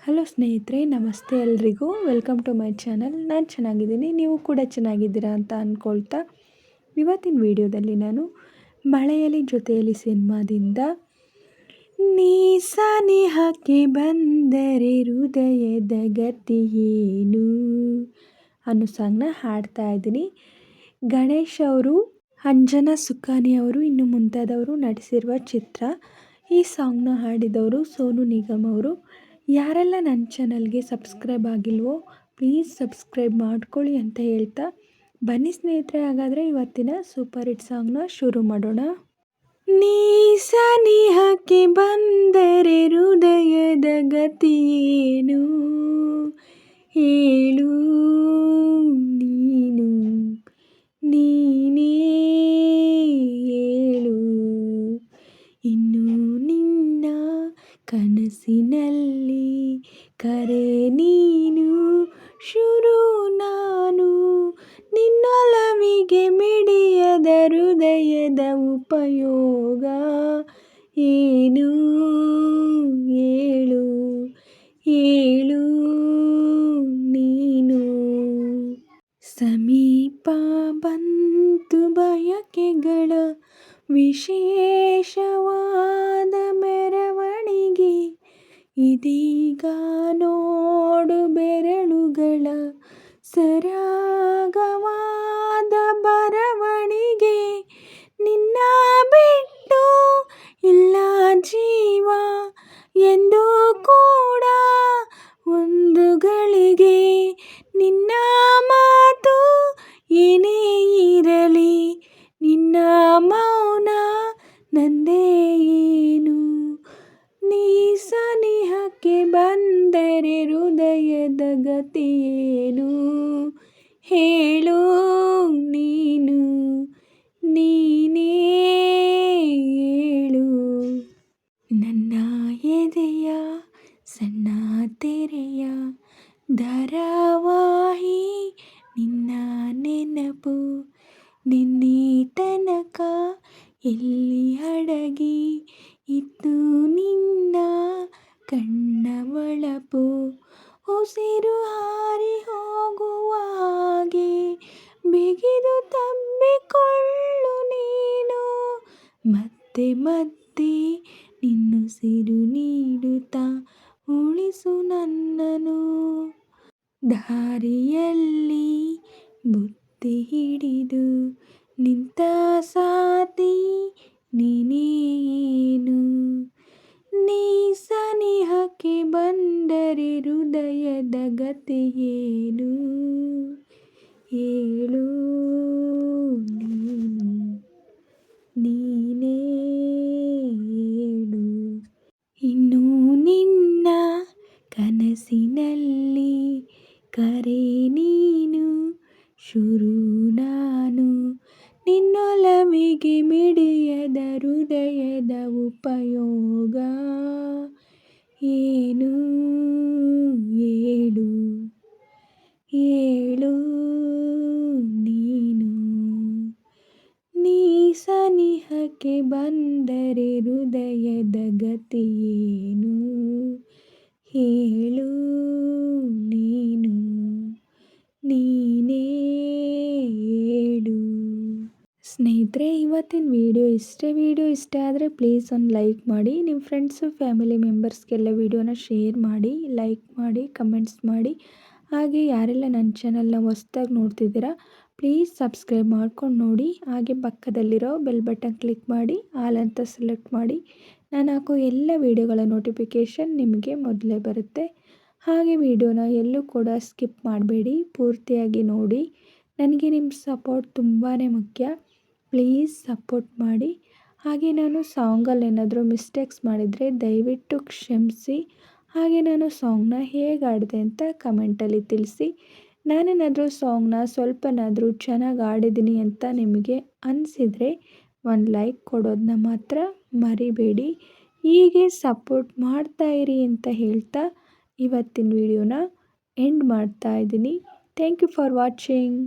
Hello ಸ್ನೇಹಿತರೆ, ನಮಸ್ತೆ ಎಲ್ರಿಗೂ. Welcome to my channel. ನಾನು ಚೆನ್ನಾಗಿದ್ದೀನಿ, ನೀವು ಕೂಡ ಚೆನ್ನಾಗಿದ್ದೀರಾ ಅಂತ ಅಂದ್ಕೊಳ್ತಾ ಇವತ್ತಿನ ವಿಡಿಯೋದಲ್ಲಿ ನಾನು ಮಳೆಯಲ್ಲಿ ಜೊತೆಯಲ್ಲಿ ಸಿನಿಮಾದಿಂದ ನೀ ಸನಿಹಕ್ಕೆ ಬಂದರೆ ಹೃದಯದ ಗತಿಯೇನು ಅನ್ನೋ ಸಾಂಗ್ನ ಹಾಡ್ತಾ ಇದ್ದೀನಿ. ಗಣೇಶ್ ಅವರು, ಅಂಜನಾ ಸುಖಾನಿ ಅವರು, ಇನ್ನು ಮುಂತಾದವರು ನಟಿಸಿರುವ ಚಿತ್ರ. ಈ ಸಾಂಗ್ನ ಹಾಡಿದವರು ಸೋನು ನಿಗಮ್ ಅವರು. ಯಾರೆಲ್ಲ ನನ್ನ ಚಾನಲ್ಗೆ ಸಬ್ಸ್ಕ್ರೈಬ್ ಆಗಿಲ್ವೋ ಪ್ಲೀಸ್ ಸಬ್ಸ್ಕ್ರೈಬ್ ಮಾಡ್ಕೊಳ್ಳಿ ಅಂತ ಹೇಳ್ತಾ ಬನ್ನಿ ಸ್ನೇಹಿತರೆ, ಹಾಗಾದರೆ ಇವತ್ತಿನ ಸೂಪರ್ ಹಿಟ್ ಸಾಂಗ್ನ ಶುರು ಮಾಡೋಣ. ನೀ ಸನಿಹಕ್ಕೆ ಬಂದರೆ ಹೃದಯದ ಗತಿಯೇನು ಹೇಳು, ನೀನು ನೀನೇ ಹೇಳು, ಇನ್ನು ನಿನ್ನ ಕನಸಿನಲ್ಲಿ ಕರೆ ನೀನು, ಶುರು ನಾನು, ನಿನ್ನೊಲವಿಗೆ ಮಿಡಿಯದ ಹೃದಯದ ಉಪಯೋಗ ಏನು ಹೇಳು ಹೇಳು, ನೀನು. ಸಮೀಪ ಬಂತು ಬಯಕೆಗಳ ವಿಶೇಷವಾದ ಮೆರವಣಿಗೆ, ಇದೀಗ ನೋಡು ಬೆರಳುಗಳ ಸರಾಗವಾದ ಬರವಣಿಗೆ, ನಿನ್ನ ಬಿಟ್ಟು ಇಲ್ಲ ಜೀವ ಎಂದು ಕೂಡ ಒಂದು ಗಳಿಗೆ, ನಿನ್ನ ಮಾತು ಏನೇ ಇರಲಿ ನಿನ್ನ ಮೌನ ನಂದೇ ಏನು, ನೀ ಸನಿಹಕ್ಕೆ ಬಂದರೆ ಹೃದಯದ ಗತಿಯೇನು ಹೇಳು, ನೀನು ನೀನೇ ಹೇಳು. ನನ್ನ ಎದೆಯ ಸಣ್ಣ ತೆರೆಯ ಧಾರಾವಾಹಿ ನಿನ್ನ ನೆನಪು, ನಿನ್ನೆ ತನಕ ಎಲ್ಲಿ ಅಡಗಿ ಇತ್ತು ನಿನ್ನ ಕಣ್ಣ ಒಳಪು, ಉಸಿರು ಹಾರಿ ಹೋಗುವ ಹಾಗೆ ಬಿಗಿದು ತಬ್ಬಿಕೊಳ್ಳು ನೀನು, ಮತ್ತೆ ಮತ್ತೆ ನಿನ್ನುಸಿರು ನೀಡುತ್ತಾ ಉಳಿಸು ನನ್ನನು, ದಾರಿಯಲ್ಲಿ ಬುತ್ತಿ ಹಿಡಿದು ನಿಂತ ಸಾತಿ ನೀನೇನು, ನೀ ಸನಿಹಕ್ಕೆ ಬಂದರೆ ಹೃದಯದ ಗತಿಯೇನು ಹೇಳು, ನೀನು ನೀನೇ ಹೇಳು, ಇನ್ನು ನಿನ್ನ ಕನಸಿನಲ್ಲಿ ಕರೆ ನೀನು, ಶುರು ನಾನು, ನಿನ್ನೊಲವಿಗೆ ಮಿಡಿಯದ ಹೃದಯದ ಉಪಯೋಗ ಏನು ಹೇಳು ಹೇಳು, ನೀನು. ನೀ ಸನಿಹಕ್ಕೆ ಬಂದರೆ ಹೃದಯದ ಗತಿಯೇನು ಹೇಳು, ನೀನು ನೀನೇ ಹೇಳು. ಸ್ನೇಹಿತರೆ, ಇವತ್ತಿನ ವಿಡಿಯೋ ಇಷ್ಟ ಆದರೆ ಪ್ಲೀಸ್ ಒಂದು ಲೈಕ್ ಮಾಡಿ. ನಿಮ್ಮ ಫ್ರೆಂಡ್ಸು ಫ್ಯಾಮಿಲಿ ಮೆಂಬರ್ಸ್ಗೆಲ್ಲ ವಿಡಿಯೋನ ಶೇರ್ ಮಾಡಿ, ಲೈಕ್ ಮಾಡಿ, ಕಮೆಂಟ್ಸ್ ಮಾಡಿ. ಹಾಗೆ ಯಾರೆಲ್ಲ ನನ್ನ ಚಾನಲ್ನ ಹೊಸ್ದಾಗಿ ನೋಡ್ತಿದ್ದೀರಾ ಪ್ಲೀಸ್ ಸಬ್ಸ್ಕ್ರೈಬ್ ಮಾಡ್ಕೊಂಡು ನೋಡಿ. ಹಾಗೆ ಪಕ್ಕದಲ್ಲಿರೋ ಬೆಲ್ ಬಟನ್ ಕ್ಲಿಕ್ ಮಾಡಿ ಆಲ್ ಅಂತ ಸೆಲೆಕ್ಟ್ ಮಾಡಿ. ನಾನು ಹಾಕೋ ಎಲ್ಲ ವಿಡಿಯೋಗಳ ನೋಟಿಫಿಕೇಷನ್ ನಿಮಗೆ ಮೊದಲೇ ಬರುತ್ತೆ. ಹಾಗೆ ವಿಡಿಯೋನ ಎಲ್ಲೂ ಕೂಡ ಸ್ಕಿಪ್ ಮಾಡಬೇಡಿ, ಪೂರ್ತಿಯಾಗಿ ನೋಡಿ. ನನಗೆ ನಿಮ್ಮ ಸಪೋರ್ಟ್ ತುಂಬಾ ಮುಖ್ಯ. ಪ್ಲೀಸ್ ಸಪೋರ್ಟ್ ಮಾಡಿ. ಹಾಗೆ ನಾನು ಸಾಂಗಲ್ಲಿ ಏನಾದರೂ ಮಿಸ್ಟೇಕ್ಸ್ ಮಾಡಿದರೆ ದಯವಿಟ್ಟು ಕ್ಷಮಿಸಿ. ಹಾಗೆ ನಾನು ಸಾಂಗ್ನ ಹೇಗೆ ಆಡಿದೆ ಅಂತ ಕಮೆಂಟಲ್ಲಿ ತಿಳಿಸಿ. ನಾನೇನಾದರೂ ಸಾಂಗ್ನ ಸ್ವಲ್ಪನಾದರೂ ಚೆನ್ನಾಗಿ ಆಡಿದ್ದೀನಿ ಅಂತ ನಿಮಗೆ ಅನಿಸಿದರೆ ಒಂದು ಲೈಕ್ ಕೊಡೋದನ್ನ ಮಾತ್ರ ಮರಿಬೇಡಿ. ಹೀಗೆ ಸಪೋರ್ಟ್ ಮಾಡ್ತಾಯಿರಿ ಅಂತ ಹೇಳ್ತಾ ಇವತ್ತಿನ ವಿಡಿಯೋನ ಎಂಡ್ ಮಾಡ್ತಾ ಇದ್ದೀನಿ. Thank you for watching.